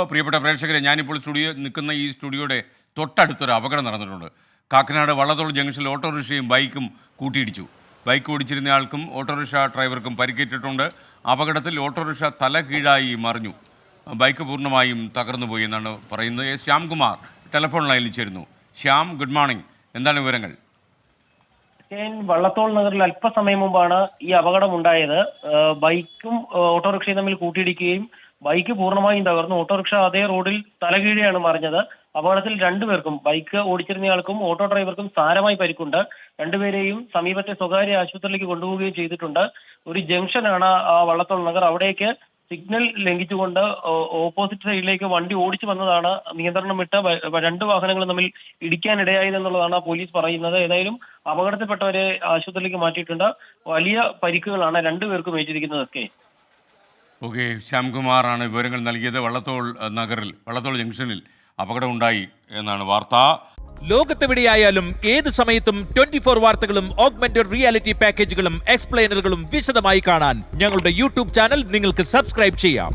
പ്രിയപ്പെട്ട പ്രേക്ഷകരെ, ഞാനിപ്പോൾ നിൽക്കുന്ന ഈ സ്റ്റുഡിയോയുടെ തൊട്ടടുത്തൊരു അപകടം നടന്നിട്ടുണ്ട്. കാക്കനാട് വള്ളത്തോൾ ജംഗ്ഷനിൽ ഓട്ടോറിക്ഷയും ബൈക്കും കൂട്ടിയിടിച്ചു. ബൈക്ക് ഓടിച്ചിരുന്നയാൾക്കും ഓട്ടോറിക്ഷ ഡ്രൈവർക്കും പരിക്കേറ്റിട്ടുണ്ട്. അപകടത്തിൽ ഓട്ടോറിക്ഷ തല കീഴായി മറിഞ്ഞു. ബൈക്ക് പൂർണ്ണമായും തകർന്നുപോയി എന്നാണ് പറയുന്നത്. ശ്യാംകുമാർ ടെലിഫോൺ ലൈനിൽ ചേരുന്നു. Shyam, good morning. എന്താണ് വിവരങ്ങൾ? വള്ളത്തോൾ നഗറിൽ അല്പസമയം മുമ്പാണ് ഈ അപകടം ഉണ്ടായത്. ബൈക്കും ഓട്ടോറിക്ഷയും തമ്മിൽ കൂട്ടിയിടിക്കുകയും ബൈക്ക് പൂർണ്ണമായും തകർന്നു. ഓട്ടോറിക്ഷ അതേ റോഡിൽ തലകീഴെയാണ് മറിഞ്ഞത്. അപകടത്തിൽ രണ്ടുപേർക്കും, ബൈക്ക് ഓടിച്ചിരുന്നയാൾക്കും ഓട്ടോ ഡ്രൈവർക്കും സാരമായി പരിക്കുണ്ട്. രണ്ടുപേരെയും സമീപത്തെ സ്വകാര്യ ആശുപത്രിയിലേക്ക് കൊണ്ടുപോവുകയും ചെയ്തിട്ടുണ്ട്. ഒരു ജംഗ്ഷനാണ് വള്ളത്തോൾ നഗർ. അവിടേക്ക് സിഗ്നൽ ലംഘിച്ചുകൊണ്ട് ഓപ്പോസിറ്റ് സൈഡിലേക്ക് വണ്ടി ഓടിച്ചു വന്നതാണ് നിയന്ത്രണം വിട്ട് രണ്ട് വാഹനങ്ങൾ തമ്മിൽ ഇടിക്കാനിടയായതെന്നുള്ളതാണ് പോലീസ് പറയുന്നത്. ഏതായാലും അപകടത്തിൽപ്പെട്ടവരെ ആശുപത്രിയിലേക്ക് മാറ്റിയിട്ടുണ്ട്. വലിയ പരിക്കുകളാണ് രണ്ടുപേർക്കും ഏറ്റിരിക്കുന്നതൊക്കെ. ഓക്കെ, ശ്യാംകുമാറാണ് വിവരങ്ങൾ നൽകിയത്. വള്ളത്തോൾ ജംഗ്ഷനിൽ അപകടമുണ്ടായി എന്നാണ് വാർത്ത. ലോകത്തെവിടെയായാലും ഏത് സമയത്തും 24 വാർത്തകളും ഓഗ്മെന്റഡ് റിയാലിറ്റി പാക്കേജുകളും എക്സ്പ്ലെയിനറുകളും വിശദമായി കാണാൻ ഞങ്ങളുടെ യൂട്യൂബ് ചാനൽ നിങ്ങൾക്ക് സബ്സ്ക്രൈബ് ചെയ്യാം.